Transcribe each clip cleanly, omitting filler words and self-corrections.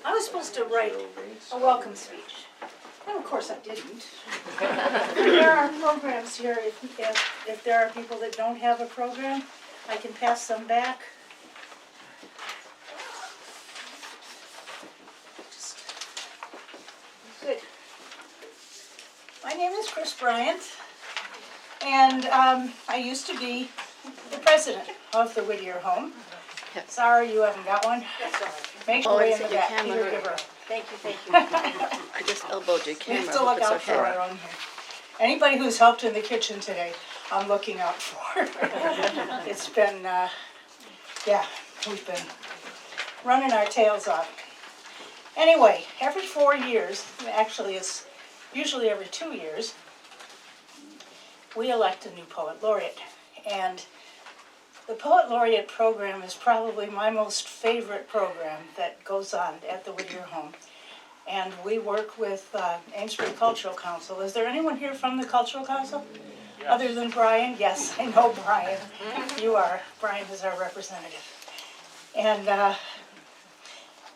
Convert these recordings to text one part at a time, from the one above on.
I was supposed to write a welcome speech, and of course I didn't. There are programs here. If there are people that don't have a program, I can pass them back. Good. My name is Chris Bryant, and I used to be the president of the Whittier Home. Sorry you haven't got one. That's all right. Make your way in the back. Peter, give her. Thank you, thank you. I just elbowed your camera. We have to look out for her on here. Anybody who's helped in the kitchen today, I'm looking out for. It's been, yeah, we've been running our tails off. Anyway, every 4 years, actually it's usually every 2 years, we elect a new poet laureate. And the Poet Laureate program is probably my most favorite program that goes on at the Whittier Home. And we work with Amesbury Cultural Council. Is there anyone here from the Cultural Council? Yes. Other than Brian? Yes, I know Brian. You are. Brian is our representative. And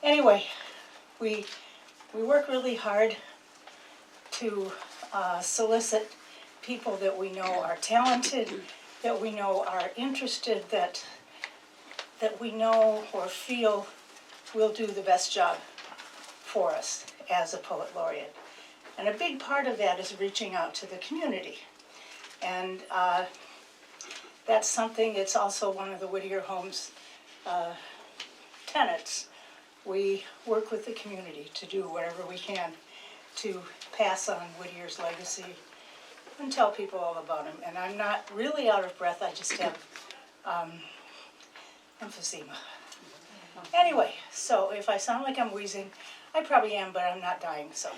anyway, we work really hard to solicit people that we know are talented, that we know are interested, that we know or feel will do the best job for us as a poet laureate. And a big part of that is reaching out to the community. And that's something, it's also one of the Whittier Home's tenets. We work with the community to do whatever we can to pass on Whittier's legacy and tell people all about him. And I'm not really out of breath, I just have emphysema. Anyway, so if I sound like I'm wheezing, I probably am, but I'm not dying, so.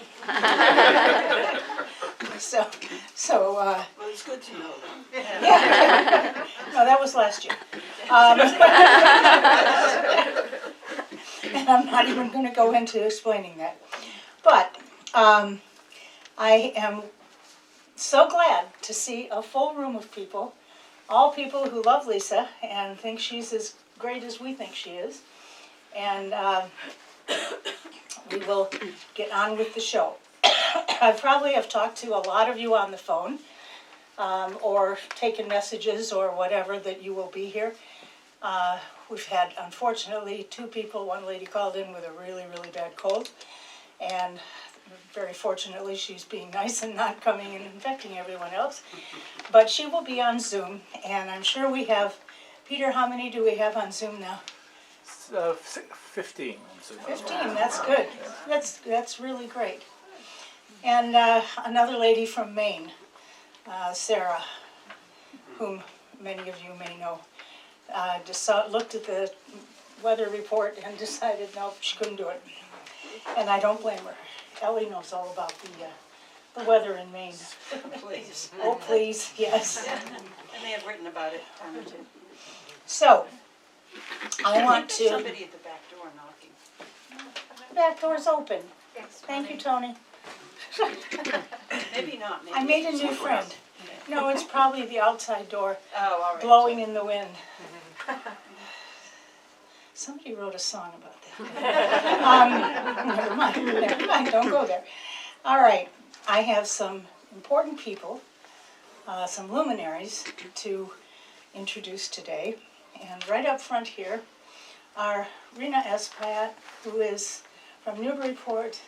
Well, it's good to know that. Yeah. No, that was last year. And I'm not even going to go into explaining that. But I am so glad to see a full room of people, all people who love Lisa and think she's as great as we think she is. And we will get on with the show. I probably have talked to a lot of you on the phone or taken messages or whatever that you will be here. We've had, unfortunately, 2 people. One lady called in with a really, really bad cold. And very fortunately, she's being nice and not coming and infecting everyone else. But she will be on Zoom. And I'm sure we have, Peter, how many do we have on Zoom now? 15 on Zoom. 15, that's good. That's really great. And another lady from Maine, Sarah, whom many of you may know, looked at the weather report and decided, no, she couldn't do it. And I don't blame her. Ellie knows all about the weather in Maine. Please. Oh, please, yes. And they have written about it a time or two. So, I want There's to... somebody at the back door knocking. The back door's open. Thank you, Tony. Maybe not. Maybe I made a new friend. No, it's probably the outside door Oh, all right. blowing in the wind. Somebody wrote a song about that. Never mind, don't go there. All right, I have some important people, some luminaries to introduce today. And right up front here are Rhina Espaillat, who is from Newburyport,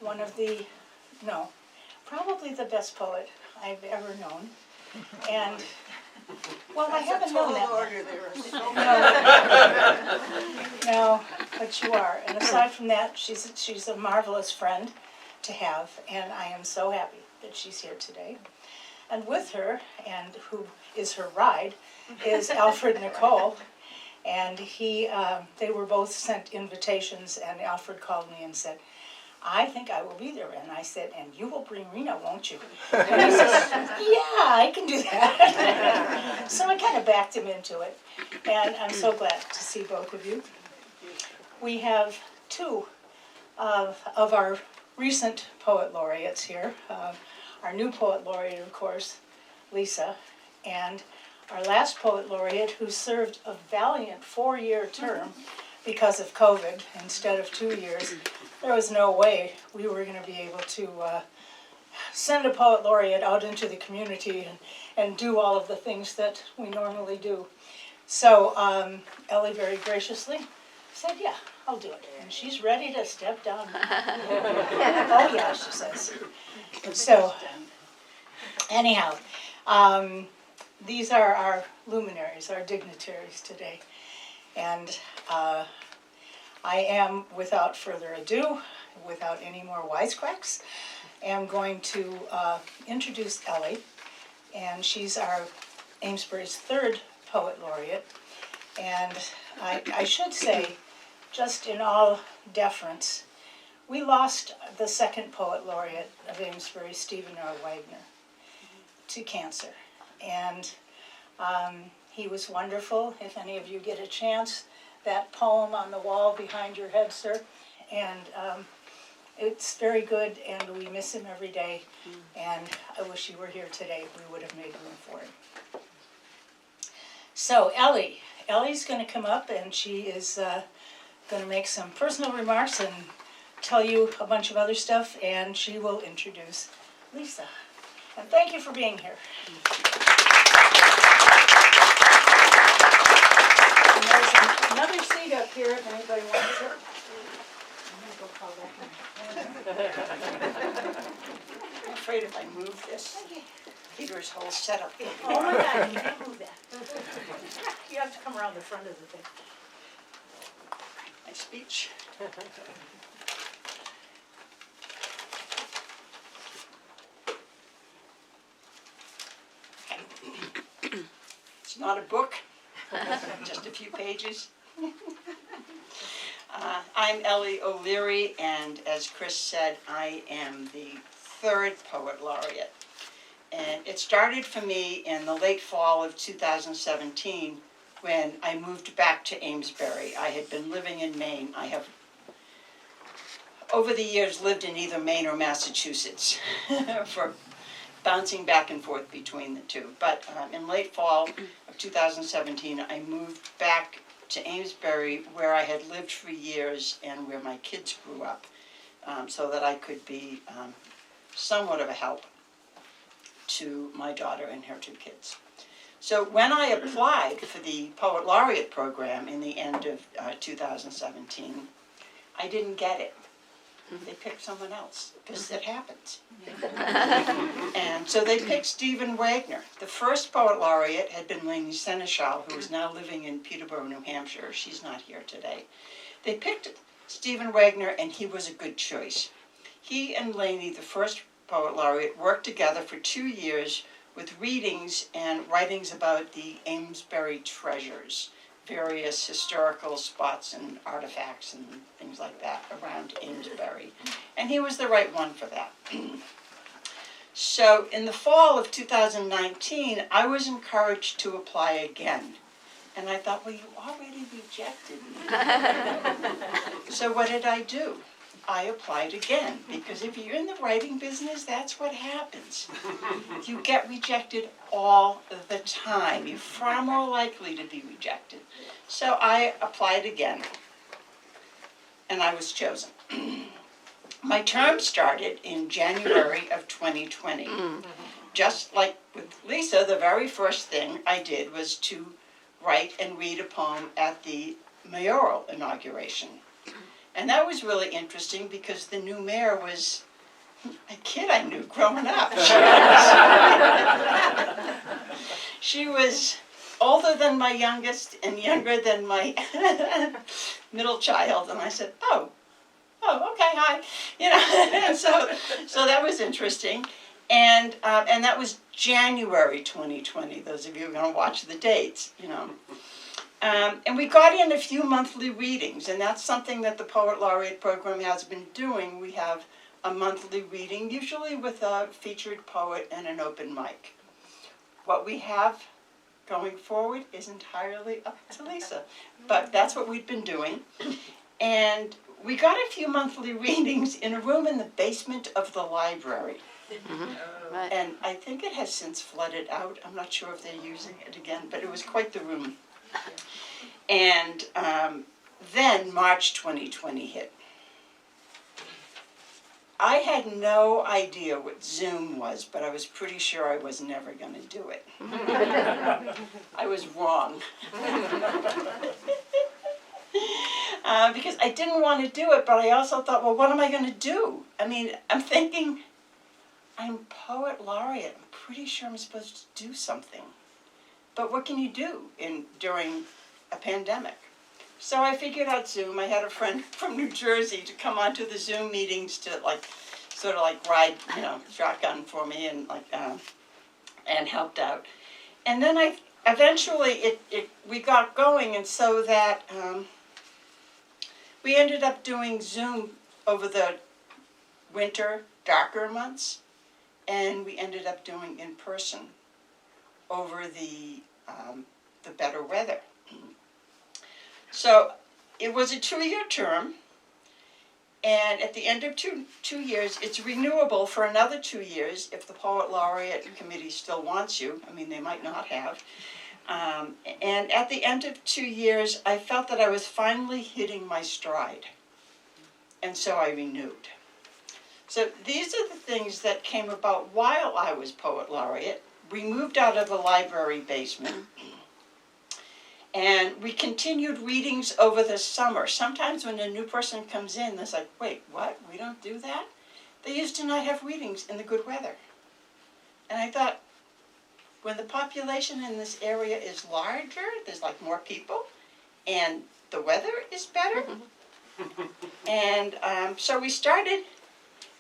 one of the, no, probably the best poet I've ever known. And, well, I haven't known that. Order there are so No, but you are. And aside from that, she's a marvelous friend to have, and I am so happy that she's here today. And with her, and who is her ride, is Alfred Nicol. And they were both sent invitations, and Alfred called me and said, I think I will be there. And I said, and you will bring Rhina, won't you? And he says, yeah, I can do that. So I kind of backed him into it. And I'm so glad to see both of you. We have 2 of our recent poet laureates here. Our new poet laureate, of course, Lisa, and our last poet laureate, who served a valiant 4-year term because of COVID instead of 2 years. There was no way we were going to be able to send a poet laureate out into the community and do all of the things that we normally do. So Ellie very graciously said, yeah, I'll do it. And she's ready to step down. Oh yeah, she says. So anyhow, these are our luminaries, our dignitaries today. And I am, without further ado, without any more wisecracks, am going to introduce Ellie. And she's our Amesbury's 3rd poet laureate. And I should say, just in all deference, we lost the 2nd poet laureate of Amesbury, Stephen R. Wagner, to cancer. And he was wonderful. If any of you get a chance, that poem on the wall behind your head, sir. And it's very good, and we miss him every day. And I wish he were here today. We would have made room for him. So Ellie's going to come up, and she is going to make some personal remarks and tell you a bunch of other stuff, and she will introduce Lisa. And thank you for being here. And there's another seat up here if anybody wants it. I'm going to go call that one. I'm afraid if I move this, Peter's whole setup. Oh my God, you can't move that. You have to come around the front of the thing. My speech. It's not a book, just a few pages. I'm Ellie O'Leary, and as Chris said, I am the 3rd poet laureate. And it started for me in the late fall of 2017 when I moved back to Amesbury. I had been living in Maine. I have, over the years, lived in either Maine or Massachusetts for bouncing back and forth between the two. But in late fall of 2017, I moved back to Amesbury, where I had lived for years and where my kids grew up, so that I could be somewhat of a help to my daughter and her 2 kids. So when I applied for the Poet Laureate program in the end of 2017, I didn't get it. They picked someone else, because it happens. And so they picked Stephen Wagner. The first Poet Laureate had been Lainey Seneschal, who is now living in Peterborough, New Hampshire. She's not here today. They picked Stephen Wagner, and he was a good choice. He and Lainey, the first Poet Laureate, worked together for 2 years with readings and writings about the Amesbury treasures, various historical spots and artifacts and things like that around Amesbury. And he was the right one for that. So in the fall of 2019, I was encouraged to apply again. And I thought, well, you already rejected me. So what did I do? I applied again, because if you're in the writing business, that's what happens. You get rejected all the time. You're far more likely to be rejected. So I applied again, and I was chosen. My term started in January of 2020. Just like with Lisa, the very first thing I did was to write and read a poem at the mayoral inauguration. And that was really interesting because the new mayor was a kid I knew growing up. She was older than my youngest and younger than my middle child. And I said, oh, okay, hi. You know, and so that was interesting. And that was January 2020, those of you who are going to watch the dates, you know. And we got in a few monthly readings, and that's something that the Poet Laureate program has been doing. We have a monthly reading, usually with a featured poet and an open mic. What we have going forward is entirely up to Lisa, but that's what we've been doing. And we got a few monthly readings in a room in the basement of the library. Right. And I think it has since flooded out. I'm not sure if they're using it again, but it was quite the room. And then March 2020 hit. I had no idea what Zoom was, but I was pretty sure I was never going to do it. I was wrong. Because I didn't want to do it, but I also thought, well, what am I going to do? I mean, I'm thinking, I'm Poet Laureate. I'm pretty sure I'm supposed to do something. But what can you do during a pandemic? So I figured out Zoom. I had a friend from New Jersey to come onto the Zoom meetings to sort of ride, shotgun for me and and helped out. And then eventually we got going, and so that we ended up doing Zoom over the winter, darker months, and we ended up doing in person over the better weather. So it was a 2-year term, and at the end of two years, it's renewable for another 2 years if the Poet Laureate Committee still wants you. I mean, they might not have. And at the end of 2 years, I felt that I was finally hitting my stride, and so I renewed. So these are the things that came about while I was Poet Laureate. We moved out of the library basement, and we continued readings over the summer. Sometimes when a new person comes in, it's like, wait, what? We don't do that? They used to not have readings in the good weather. And I thought, when the population in this area is larger, there's more people, and the weather is better. And so we started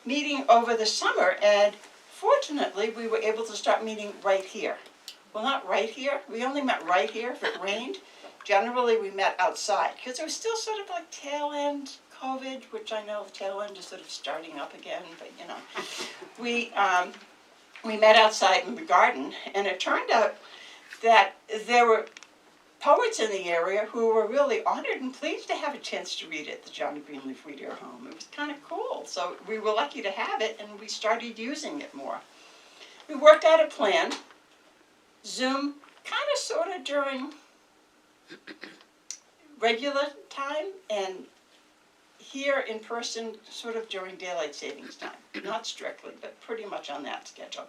meeting over the summer, and fortunately we were able to start meeting right here. Well, not right here. We only met right here if it rained. Generally, we met outside because it was still sort of tail end COVID, which I know the tail end is sort of starting up again. But we met outside in the garden, and it turned out that there were poets in the area who were really honored and pleased to have a chance to read at the John Greenleaf Whittier home. It was kind of cool. So we were lucky to have it, and we started using it more. We worked out a plan. Zoom kind of sort of during regular time, and here in person sort of during daylight savings time. Not strictly, but pretty much on that schedule.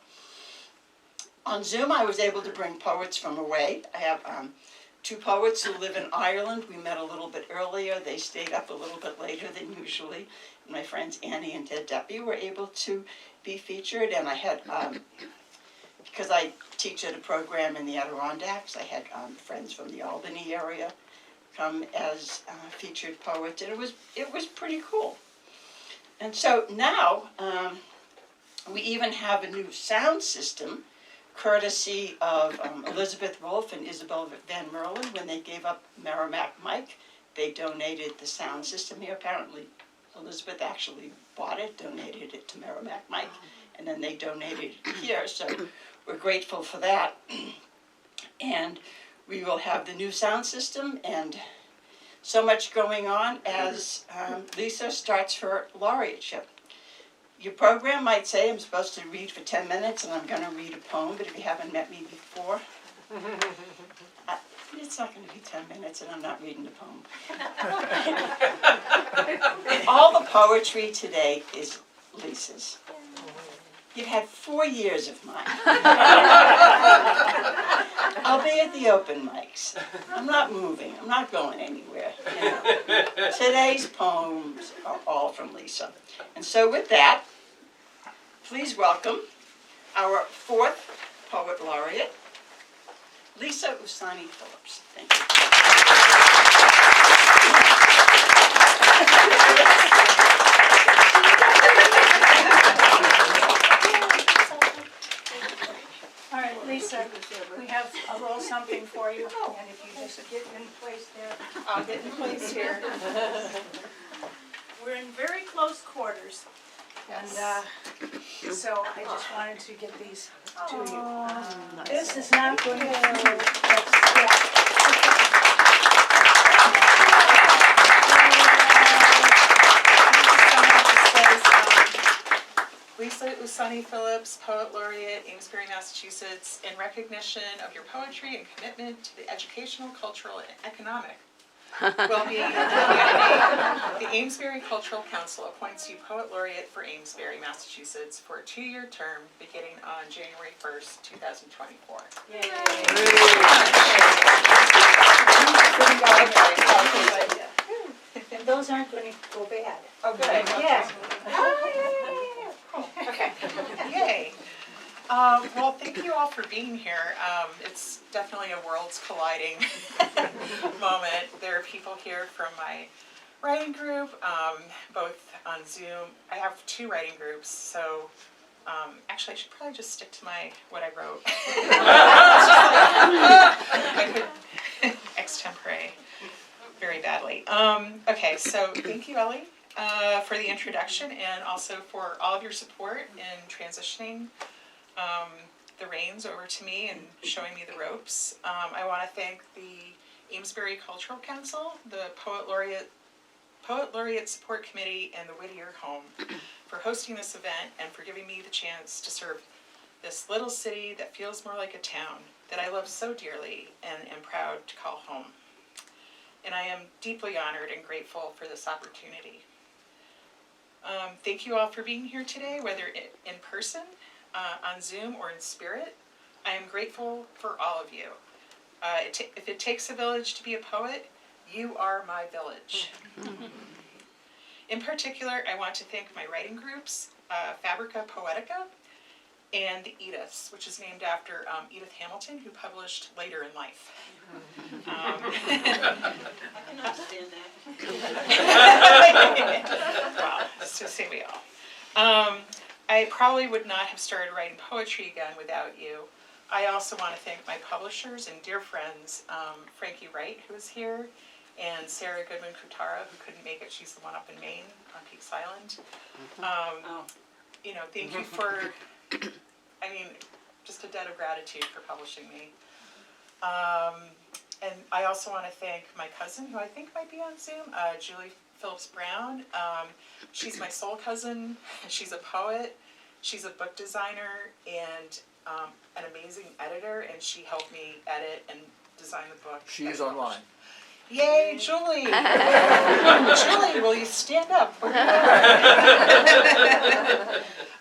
On Zoom, I was able to bring poets from away. I have 2 poets who live in Ireland. We met a little bit earlier. They stayed up a little bit later than usually. My friends Annie and Ted Deppy were able to be featured, and I had because I teach at a program in the Adirondacks, I had friends from the Albany area come as featured poets, and it was pretty cool. And so now we even have a new sound system, courtesy of Elizabeth Wolfe and Isabel Van Merlen. When they gave up Merrimack Mike, they donated the sound system here. Apparently, Elizabeth actually bought it, donated it to Merrimack Mike, and then they donated it here. So we're grateful for that. And we will have the new sound system and so much going on as Lisa starts her laureateship. Your program might say I'm supposed to read for 10 minutes and I'm going to read a poem, but if you haven't met me before, it's not going to be 10 minutes and I'm not reading a poem. All the poetry today is Lisa's. You've had 4 years of mine. I'll be at the open mics. I'm not moving. I'm not going anywhere. Today's poems are all from Lisa. And so with that, please welcome our 4th Poet Laureate, Lisa Usani Phillips. Thank you. All right, Lisa, we have a little something for you, and if you just get in place there, I'll get in place here. We're in very close quarters, and so I just wanted to get these to you. This is not going to also Usani Phillips, Poet Laureate, Amesbury, Massachusetts, in recognition of your poetry and commitment to the educational, cultural, and economic well-being of humanity. The Amesbury Cultural Council appoints you Poet Laureate for Amesbury, Massachusetts for a 2-year term beginning on January 1st, 2024. And those aren't going to go bad. Oh, good. Yeah. Okay. Yay. Well, thank you all for being here. It's definitely a worlds colliding moment. There are people here from my writing group, both on Zoom. I have 2 writing groups, so actually I should probably just stick to what I wrote. I could extempore very badly. Okay, so thank you, Ellie, for the introduction and also for all of your support in transitioning the reins over to me and showing me the ropes. I want to thank the Amesbury Cultural Council, the Poet Laureate Support Committee, and the Whittier Home for hosting this event and for giving me the chance to serve this little city that feels more like a town that I love so dearly and am proud to call home. And I am deeply honored and grateful for this opportunity. Thank you all for being here today, whether in person, on Zoom, or in spirit. I am grateful for all of you. If it takes a village to be a poet, you are my village. In particular, I want to thank my writing groups, Fabrica Poetica, and the Ediths, which is named after Edith Hamilton, who published later in life. I can understand that. Well, so say we all. I probably would not have started writing poetry again without you. I also want to thank my publishers and dear friends, Frankie Wright, who is here, and Sarah Goodman-Kutara, who couldn't make it. She's the one up in Maine on Peaks Island. You know, thank you for, just a debt of gratitude for publishing me. And I also want to thank my cousin, who I think might be on Zoom, Julie Phillips Brown. She's my soul cousin. She's a poet. She's a book designer and an amazing editor, and she helped me edit and design the book. She's online. Yay, Julie! Julie, will you stand up?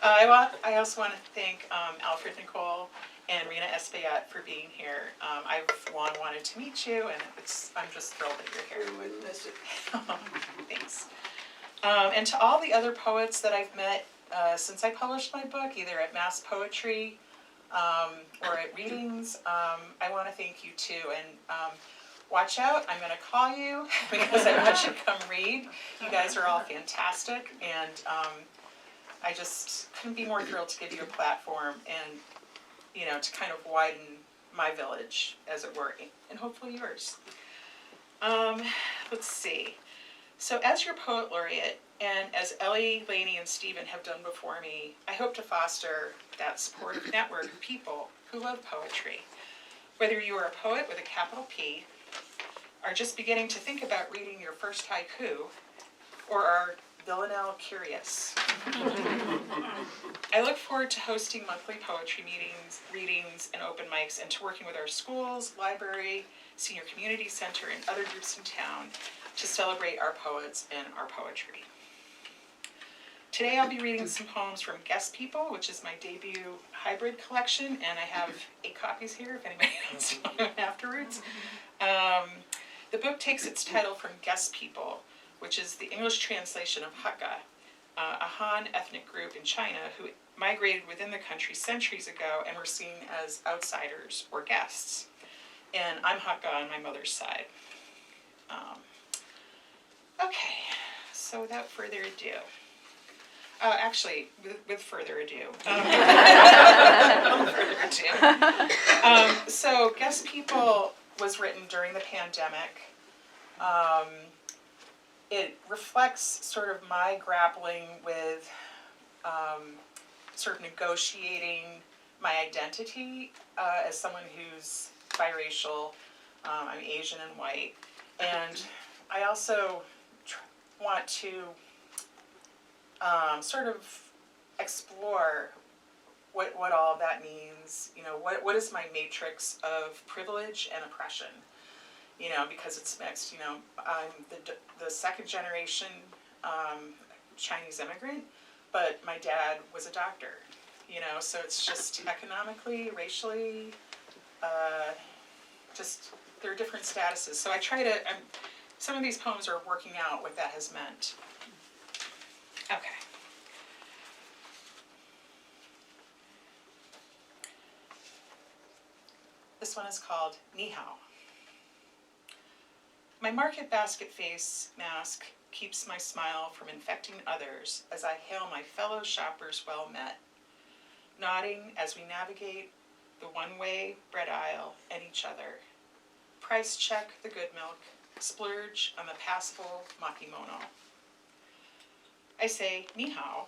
I also want to thank Alfred Nicol and Rhina Espaillat for being here. I've long wanted to meet you, and I'm just thrilled that you're here. We wouldn't miss it. Thanks. And to all the other poets that I've met since I published my book, either at Mass Poetry or at readings, I want to thank you too. And watch out, I'm going to call you because I want you to come read. You guys are all fantastic, and I just couldn't be more thrilled to give you a platform and, to kind of widen my village, as it were, and hopefully yours. Let's see. So as your Poet Laureate, and as Ellie, Lainey, and Stephen have done before me, I hope to foster that supportive network of people who love poetry. Whether you are a poet with a capital P, are just beginning to think about reading your first haiku, or are villanelle curious. I look forward to hosting monthly poetry meetings, readings, and open mics, and to working with our schools, library, senior community center, and other groups in town to celebrate our poets and our poetry. Today I'll be reading some poems from Guest People, which is my debut hybrid collection, and I have 8 copies here if anybody wants one afterwards. The book takes its title from Guest People, which is the English translation of Hakka, a Han ethnic group in China who migrated within the country centuries ago and were seen as outsiders or guests. And I'm Hakka on my mother's side. Okay, so without further ado, with further ado. So Guest People was written during the pandemic. It reflects sort of my grappling with sort of negotiating my identity as someone who's biracial. I'm Asian and white. And I also want to sort of explore what all of that means. You know, what is my matrix of privilege and oppression? You know, because it's mixed. You know, I'm the second generation Chinese immigrant, but my dad was a doctor. You know, so it's just economically, racially, just there are different statuses. So I try to. Some of these poems are working out what that has meant. Okay. This one is called Ni Hao. My market basket face mask keeps my smile from infecting others as I hail my fellow shoppers well met, nodding as we navigate the one-way bread aisle and each other. Price check the good milk, splurge on the passable makimono. I say ni hao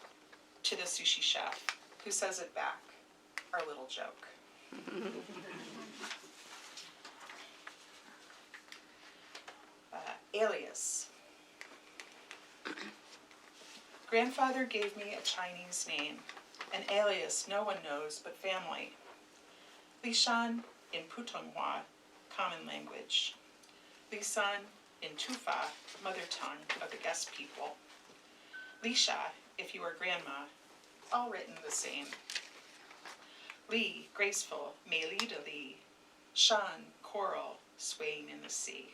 to the sushi chef, who says it back, our little joke. Alias. Grandfather gave me a Chinese name, an alias no one knows but family. Li Shan in Putonghua, common language. Li San in Tufa, mother tongue of the guest people. Li Sha, if you are grandma, all written the same. Li, graceful, Mei Li de Li. Shan, coral, swaying in the sea.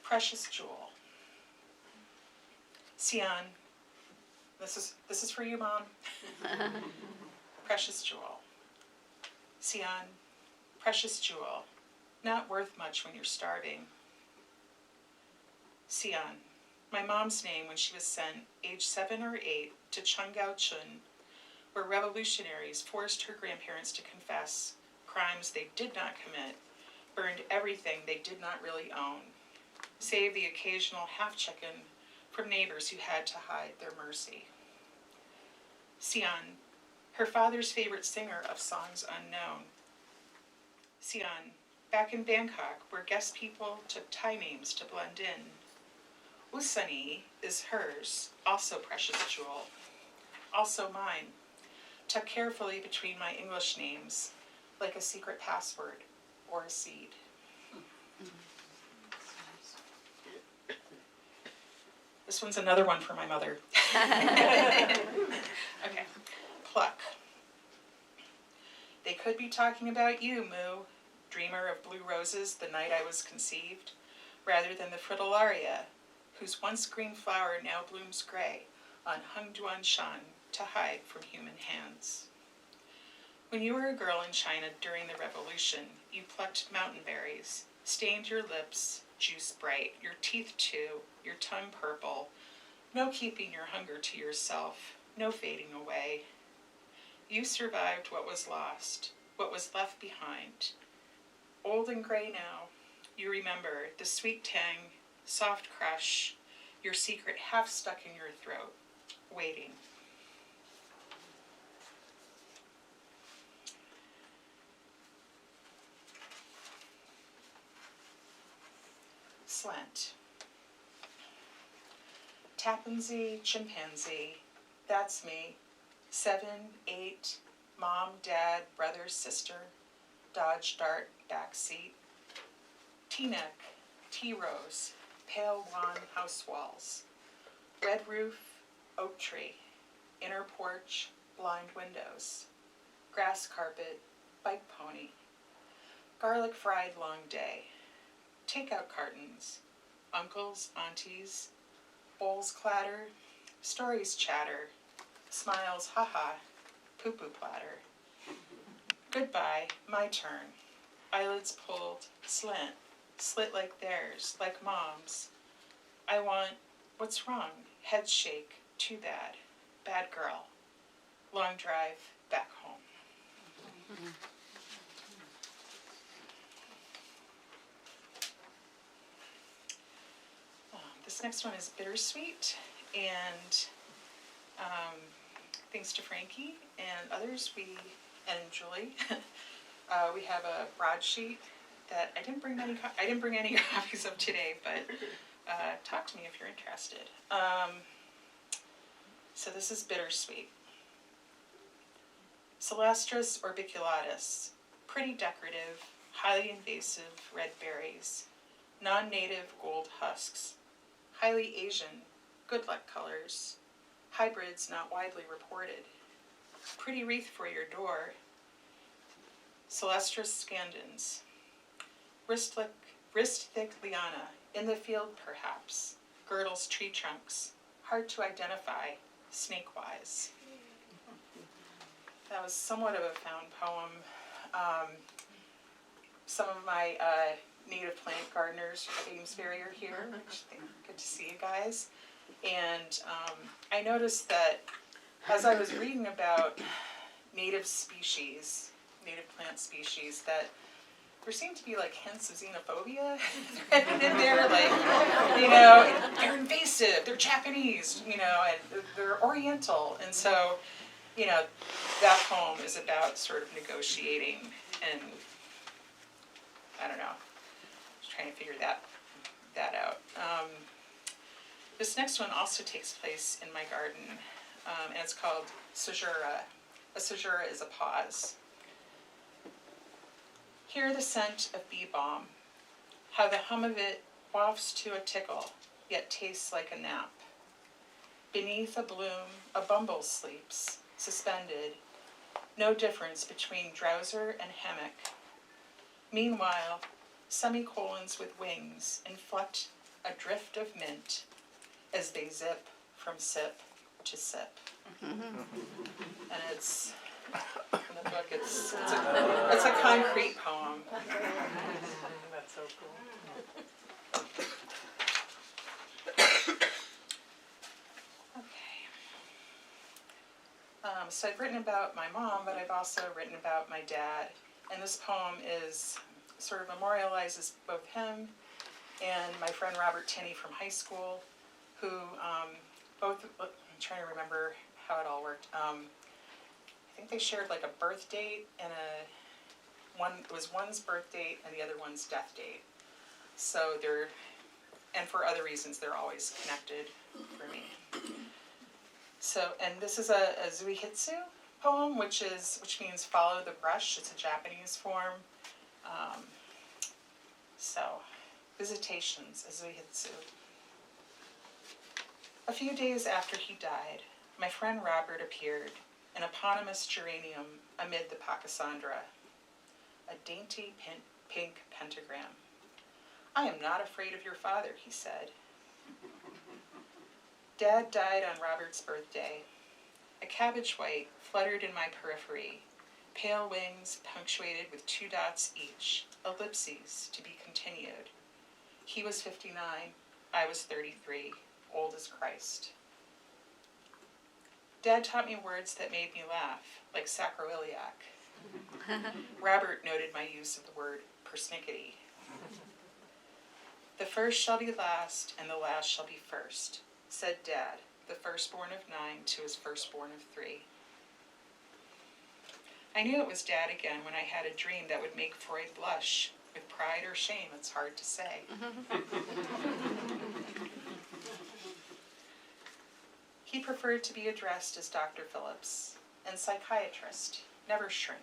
Precious jewel. Xian, this is for you, Mom. Precious jewel. Xian, precious jewel, not worth much when you're starving. Xian, my mom's name when she was sent, age 7 or 8, to Chunggao Chun, where revolutionaries forced her grandparents to confess crimes they did not commit, burned everything they did not really own, save the occasional half-chicken from neighbors who had to hide their mercy. Xian, her father's favorite singer of songs unknown. Xian, back in Bangkok, where guest people took Thai names to blend in. Usani is hers, also precious jewel, also mine, tucked carefully between my English names, like a secret password or a seed. This one's another one for my mother. Okay. Pluck. They could be talking about you, Moo, dreamer of blue roses the night I was conceived, rather than the fritillaria, whose once green flower now blooms gray on Hengduan Shan to hide from human hands. When you were a girl in China during the revolution, you plucked mountain berries, stained your lips juice bright, your teeth too, your tongue purple, no keeping your hunger to yourself, no fading away. You survived what was lost, what was left behind. Old and gray now, you remember the sweet tang, soft crush, your secret half stuck in your throat, waiting. Slant. Tapanzee, chimpanzee, that's me. 7, 8, mom, dad, brother, sister, Dodge Dart, backseat. T-neck, T-rose, pale wan house walls. Red roof, oak tree, inner porch, blind windows. Grass carpet, bike pony. Garlic fried long day. Takeout cartons, uncles, aunties, bowls clatter, stories chatter, smiles haha, poo-poo platter. Goodbye, my turn. Eyelids pulled, slant, slit like theirs, like mom's. I want, what's wrong? Head shake, too bad, bad girl. Long drive, back home. This next one is bittersweet, and thanks to Frankie and others, and Julie, we have a broadsheet that I didn't bring any copies of today, but talk to me if you're interested. So this is bittersweet. Celestris orbiculatus, pretty decorative, highly invasive red berries, non-native gold husks, highly Asian, good luck colors, hybrids not widely reported, pretty wreath for your door, Celestris scandens, wrist-thick liana, in the field perhaps, girdles tree trunks, hard to identify, snake-wise. That was somewhat of a found poem. Some of my native plant gardeners at Amesbury are here, which good to see you guys. And I noticed that as I was reading about native plant species, that there seemed to be like hints of xenophobia threaded in there, like, they're invasive, they're Japanese, and they're Oriental. And so, that poem is about sort of negotiating and, I don't know, just trying to figure that out. This next one also takes place in my garden, and it's called Caesura. A caesura is a pause. Hear the scent of bee balm, how the hum of it wafts to a tickle, yet tastes like a nap. Beneath a bloom, a bumble sleeps, suspended, no difference between drowser and hammock. Meanwhile, semicolons with wings inflect a drift of mint as they zip from sip to sip. And it's, in the book, it's a concrete poem. That's so cool. So I've written about my mom, but I've also written about my dad. And this poem sort of memorializes both him and my friend Robert Tinney from high school, who both, I'm trying to remember how it all worked. I think they shared like a birth date and it was one's birth date and the other one's death date. So and for other reasons, they're always connected for me. So, and this is a zuihitsu poem, which means follow the brush. It's a Japanese form. So, visitations, a zuihitsu. A few days after he died, my friend Robert appeared, an eponymous geranium amid the pachysandra, a dainty pink pentagram. I am not afraid of your father, he said. Dad died on Robert's birthday. A cabbage white fluttered in my periphery, pale wings punctuated with 2 dots each, ellipses to be continued. He was 59, I was 33, old as Christ. Dad taught me words that made me laugh, like sacroiliac. Robert noted my use of the word persnickety. The first shall be last, and the last shall be first, said Dad, the firstborn of 9 to his firstborn of 3. I knew it was Dad again when I had a dream that would make Freud blush. With pride or shame, it's hard to say. He preferred to be addressed as Dr. Phillips, and psychiatrist, never shrink.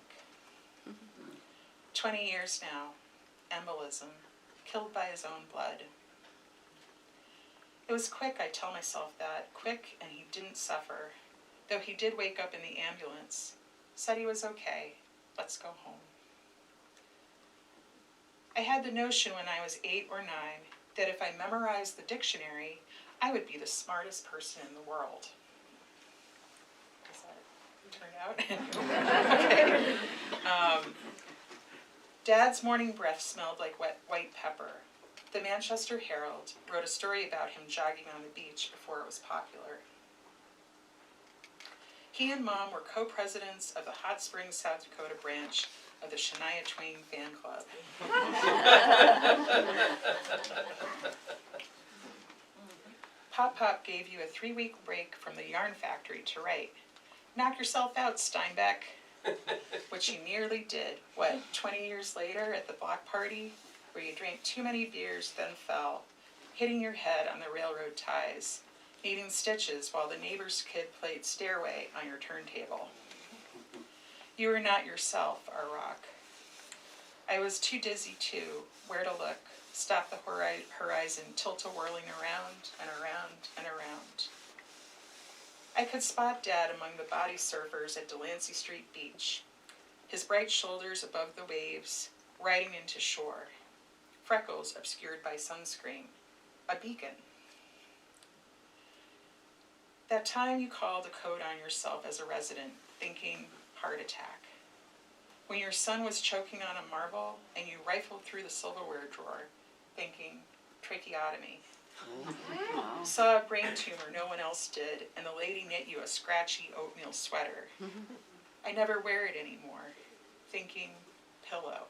20 years now, embolism, killed by his own blood. It was quick, I tell myself that, quick, and he didn't suffer, though he did wake up in the ambulance, said he was okay, let's go home. I had the notion when I was 8 or 9 that if I memorized the dictionary, I would be the smartest person in the world. Does that turn out? Okay. Dad's morning breath smelled like wet white pepper. The Manchester Herald wrote a story about him jogging on the beach before it was popular. He and Mom were co-presidents of the Hot Springs, South Dakota branch of the Shania Twain fan club. Pop gave you a 3-week break from the yarn factory to write. Knock yourself out, Steinbeck. which you nearly did, 20 years later at the block party, where you drank too many beers, then fell, hitting your head on the railroad ties, needing stitches while the neighbor's kid played Stairway on your turntable. You were not yourself, our rock. I was too dizzy to, where to look, stop the horizon, tilt-a-whirling around and around and around. I could spot Dad among the body surfers at Delancey Street Beach, his bright shoulders above the waves, riding into shore, freckles obscured by sunscreen, a beacon. That time you called a code on yourself as a resident, thinking heart attack. When your son was choking on a marble and you rifled through the silverware drawer, thinking tracheotomy. Saw a brain tumor no one else did, and the lady knit you a scratchy oatmeal sweater. I never wear it anymore, thinking pillow.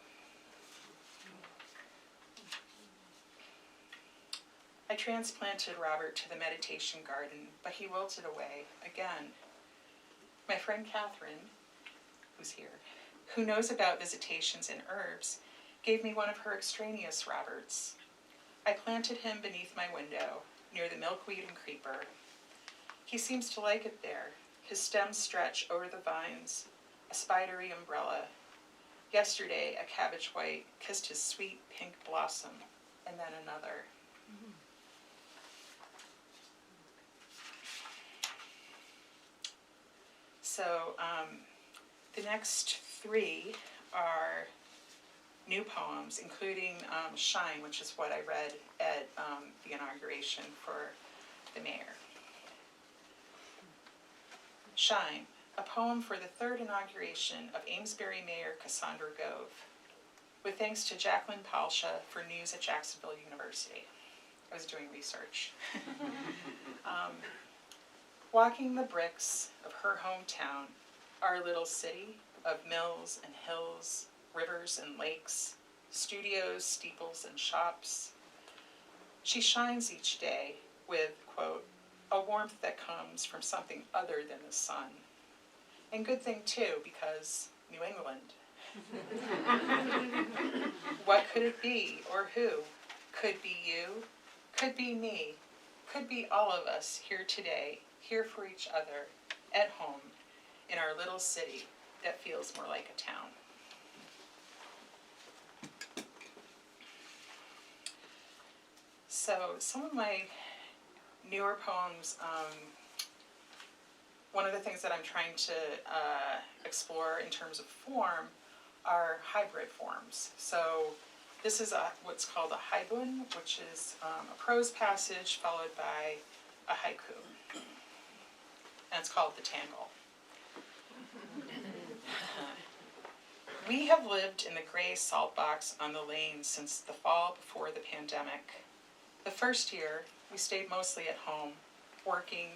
I transplanted Robert to the meditation garden, but he wilted away again. My friend Catherine, who's here, who knows about visitations and herbs, gave me one of her extraneous Roberts. I planted him beneath my window, near the milkweed and creeper. He seems to like it there. His stems stretch over the vines, a spidery umbrella. Yesterday, a cabbage white kissed his sweet pink blossom, and then another. So the next three are new poems, including Shine, which is what I read at the inauguration for the mayor. Shine, a poem for the third inauguration of Amesbury Mayor Cassandra Gove, with thanks to Jacqueline Palsha for news at Jacksonville University. I was doing research. Walking the bricks of her hometown, our little city of mills and hills, rivers and lakes, studios, steeples, and shops. She shines each day with, quote, a warmth that comes from something other than the sun. And good thing too, because New England. What could it be, or who? Could be you, could be me, could be all of us here today, here for each other, at home, in our little city that feels more like a town. So some of my newer poems, one of the things that I'm trying to explore in terms of form are hybrid forms. So this is what's called a haibun, which is a prose passage followed by a haiku. And it's called The Tangle. We have lived in the gray salt box on the lane since the fall before the pandemic. The first year, we stayed mostly at home, working,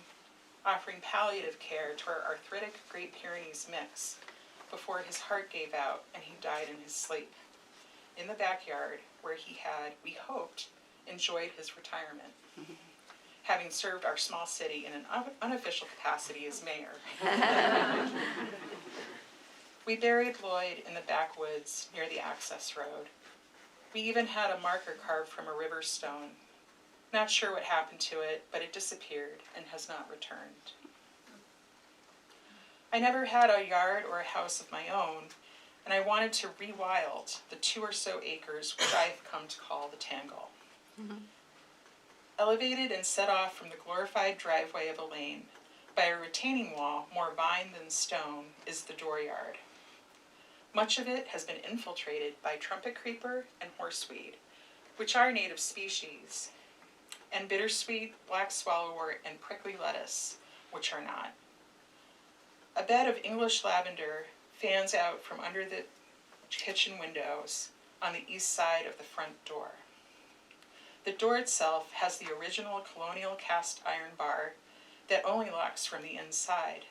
offering palliative care to our arthritic Great Pyrenees mix before his heart gave out and he died in his sleep, in the backyard where he had, we hoped, enjoyed his retirement, having served our small city in an unofficial capacity as mayor. We buried Lloyd in the backwoods near the access road. We even had a marker carved from a river stone. Not sure what happened to it, but it disappeared and has not returned. I never had a yard or a house of my own, and I wanted to rewild the 2 or so acres which I have come to call the Tangle. Elevated and set off from the glorified driveway of a lane by a retaining wall more vine than stone is the dooryard. Much of it has been infiltrated by trumpet creeper and horseweed, which are native species, and bittersweet, black swallowwort, and prickly lettuce, which are not. A bed of English lavender fans out from under the kitchen windows on the east side of the front door. The door itself has the original colonial cast iron bar that only locks from the inside.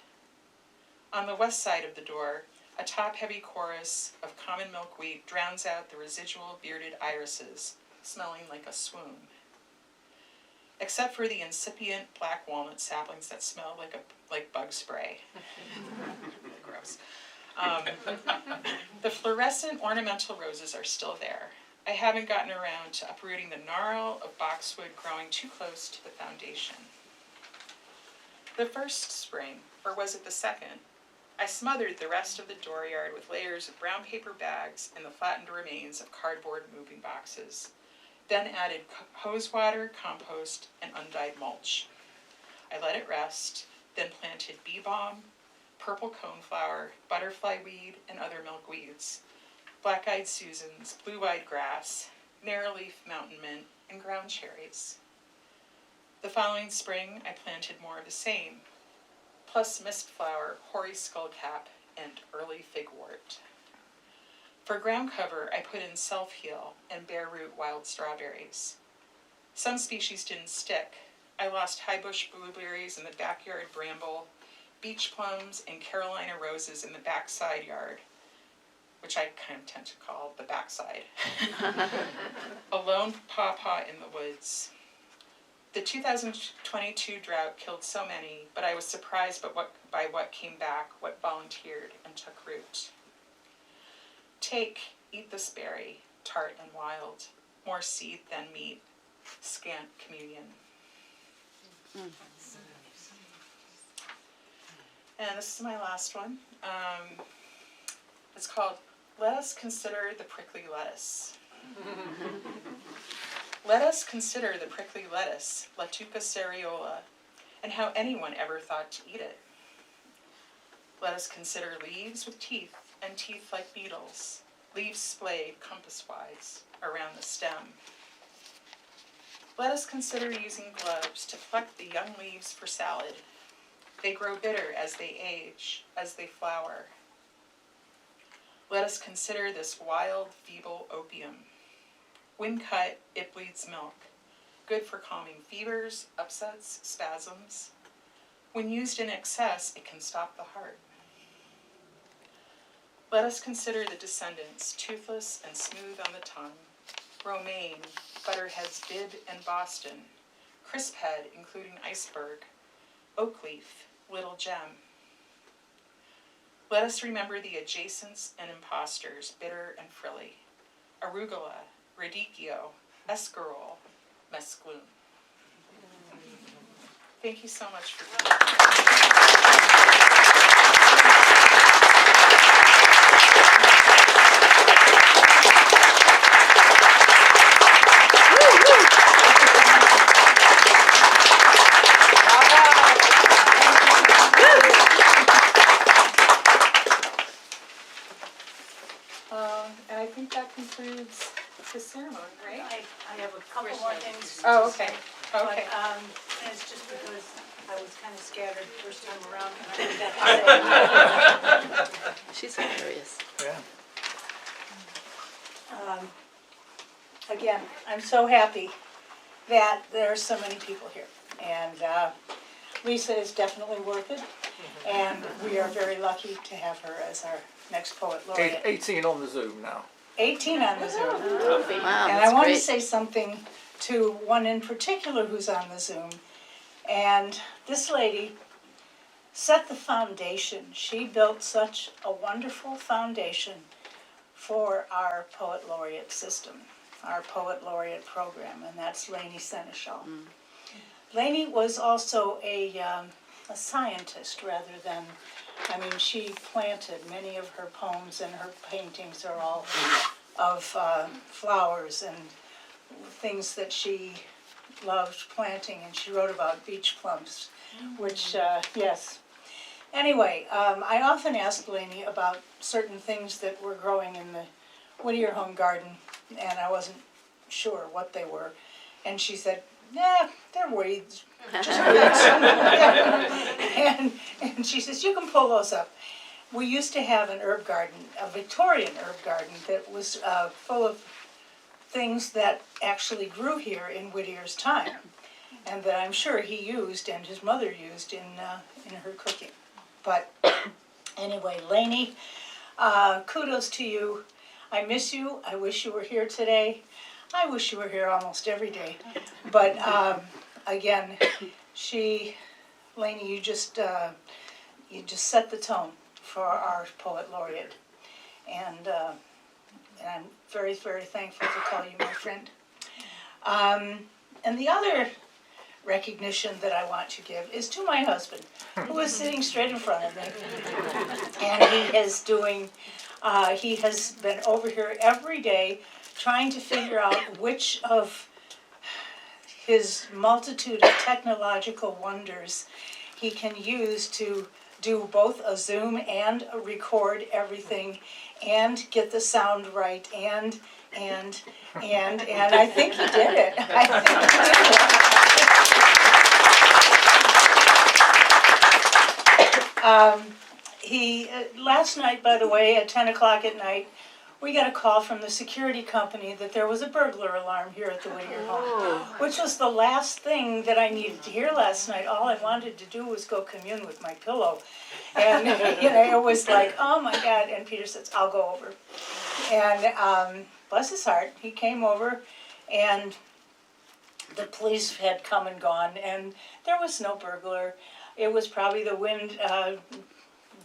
On the west side of the door, a top-heavy chorus of common milkweed drowns out the residual bearded irises, smelling like a swoon. Except for the incipient black walnut saplings that smell like bug spray. Gross. The fluorescent ornamental roses are still there. I haven't gotten around to uprooting the gnarl of boxwood growing too close to the foundation. The first spring, or was it the second, I smothered the rest of the dooryard with layers of brown paper bags and the flattened remains of cardboard moving boxes, then added hose water, compost, and undyed mulch. I let it rest, then planted bee balm, purple coneflower, butterfly weed, and other milkweeds, black-eyed Susans, blue-eyed grass, narrowleaf mountain mint, and ground cherries. The following spring, I planted more of the same, plus mistflower, hoary skullcap, and early figwort. For ground cover, I put in self-heal and bare root wild strawberries. Some species didn't stick. I lost high bush blueberries in the backyard bramble, beach plums, and Carolina roses in the backside yard, which I kind of tend to call the backside. A lone pawpaw in the woods. The 2022 drought killed so many, but I was surprised by what came back, what volunteered and took root. Take, eat this berry, tart and wild, more seed than meat, scant communion. And this is my last one. It's called Let Us Consider the Prickly Lettuce. Let us consider the prickly lettuce, Latuca cereola, and how anyone ever thought to eat it. Let us consider leaves with teeth and teeth like beetles, leaves splayed compass-wise around the stem. Let us consider using gloves to pluck the young leaves for salad. They grow bitter as they age, as they flower. Let us consider this wild, feeble opium. When cut, it bleeds milk, good for calming fevers, upsets, spasms. When used in excess, it can stop the heart. Let us consider the descendants, toothless and smooth on the tongue. Romaine, butterhead's bib and Boston, crisphead, including iceberg, oakleaf, little gem. Let us remember the adjacents and imposters, bitter and frilly. Arugula, radicchio, escarole, mesclun. Thank you so much for being and I think that concludes the ceremony, right? I have a couple more things. Oh, to say, okay, but, okay. and it's just because I was kind of scattered first time around and I forgot to say. She's hilarious. Yeah. Again, I'm so happy that there are so many people here. And Lisa is definitely worth it. And we are very lucky to have her as our next poet laureate. 18 on the Zoom now. 18 on the Zoom. Wow, And that's I want to great. say something to one in particular who's on the Zoom. And this lady set the foundation. She built such a wonderful foundation for our Poet Laureate system, our Poet Laureate program, and that's Lainey Seneschal. Lainey was also a scientist rather than, I mean, she planted many of her poems, and her paintings are all of flowers and things that she loved planting, and she wrote about beach plums, which, yes. Anyway, I often asked Lainey about certain things that were growing in the Whittier Home garden, and I wasn't sure what they were. And she said, "Nah, they're weeds, just weeds." And she says, "You can pull those up." We used to have an herb garden, a Victorian herb garden that was full of things that actually grew here in Whittier's time, and that I'm sure he used and his mother used in her cooking. But anyway, Lainey, kudos to you. I miss you. I wish you were here today. I wish you were here almost every day. But again, Lainey, you just set the tone for our poet laureate. And I'm very, very thankful to call you my friend. And the other recognition that I want to give is to my husband, who is sitting straight in front of me. And he has been over here every day trying to figure out which of his multitude of technological wonders he can use to do both a Zoom and a record everything and get the sound right and I think he did it. I think he did it. Last night, by the way, at 10 o'clock at night, we got a call from the security company that there was a burglar alarm here at the Whittier Home, which was the last thing that I needed to hear last night. All I wanted to do was go commune with my pillow. And, it was like, oh my God. And Peter says, I'll go over. And bless his heart, he came over, and the police had come and gone, and there was no burglar. It was probably the wind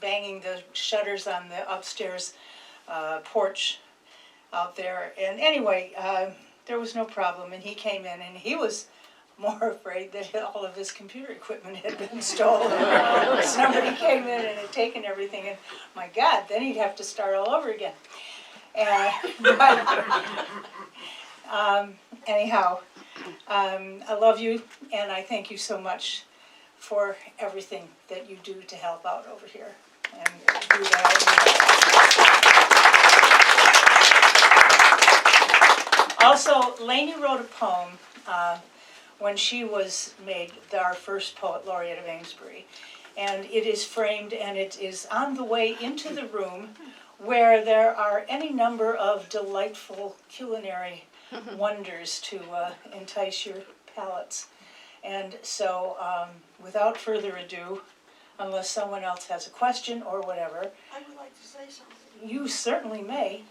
banging the shutters on the upstairs porch out there. And anyway, there was no problem, and he came in, and he was more afraid that all of his computer equipment had been stolen. Somebody came in and had taken everything, and my God, then he'd have to start all over again. Anyhow, I love you, and I thank you so much for everything that you do to help out over here. And do that. Also, Lainey wrote a poem when she was made our first poet laureate of Amesbury, and it is framed, and it is on the way into the room where there are any number of delightful culinary wonders to entice your palates. And so, without further ado, unless someone else has a question or whatever, I would like to say something. you certainly may.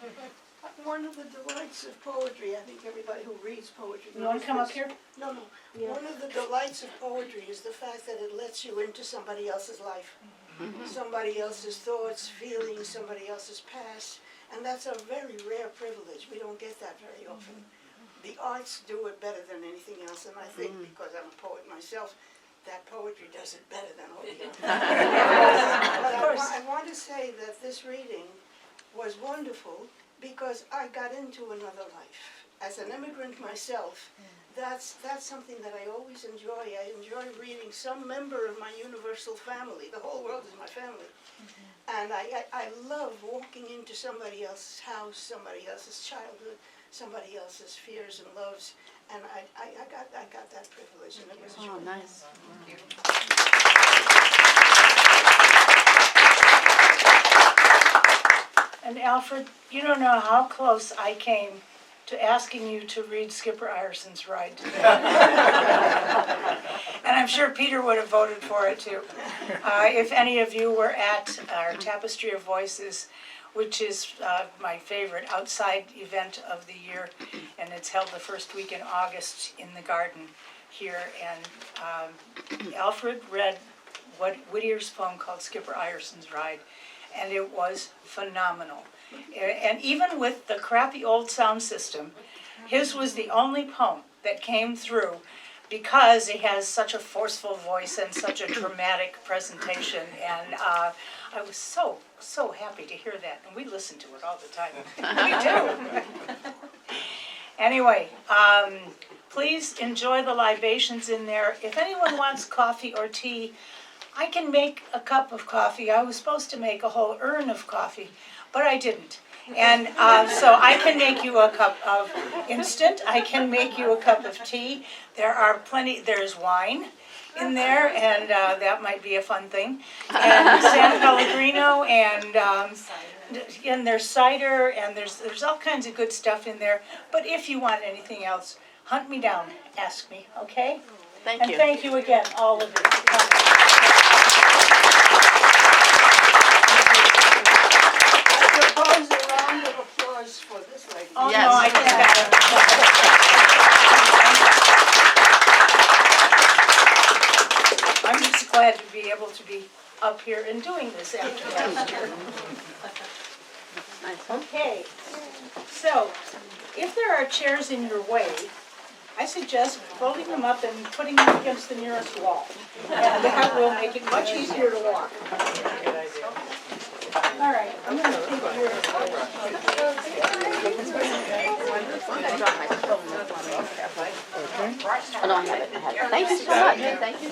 One of the delights of poetry, I think everybody who reads poetry You want knows to come up this. here? No. One of the delights of poetry is the fact that it lets you into somebody else's life. Somebody else's thoughts, feelings, somebody else's past. And that's a very rare privilege. We don't get that very often. The arts do it better than anything else, and I think because I'm a poet myself, that poetry does it better than all the others. But I want to say that this reading was wonderful because I got into another life. As an immigrant myself, that's something that I always enjoy. I enjoy reading some member of my universal family. The whole world is my family. And I love walking into somebody else's house, somebody else's childhood, somebody else's fears and loves, and I got that privilege, and it was a joy. Oh, nice. And Alfred, you don't know how close I came to asking you to read Skipper Ireson's Ride today. And I'm sure Peter would have voted for it too. If any of you were at our Tapestry of Voices, which is my favorite outside event of the year, and it's held the first week in August in the garden here, and Alfred read Whittier's poem called Skipper Ireson's Ride, and it was phenomenal. And even with the crappy old sound system, his was the only poem that came through because he has such a forceful voice and such a dramatic presentation, and I was so happy to hear that, and we listen to it all the time. We do. Anyway, please enjoy the libations in there. If anyone wants coffee or tea, I can make a cup of coffee. I was supposed to make a whole urn of coffee, but I didn't. And so I can make you a cup of instant. I can make you a cup of tea. There's wine in there, and that might be a fun thing. And San Pellegrino, and there's cider, and there's all kinds of good stuff in there. But if you want anything else, hunt me down, ask me, okay? Thank And you. thank you again, all of you, for coming. I propose a round of applause for this lady. Oh, Yes. no, I just got it. I'm just glad to be able to be up here and doing this after last year. Okay, so if there are chairs in your way, I suggest folding them up and putting them against the nearest wall. And that will make it much easier to walk. All right, I'm gonna take your. Oh, no, I have it. Thank you so much. Thank you.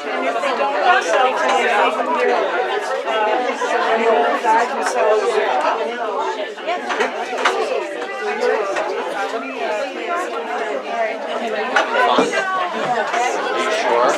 And if they don't also, can they leave them here? Guide themselves. Sure.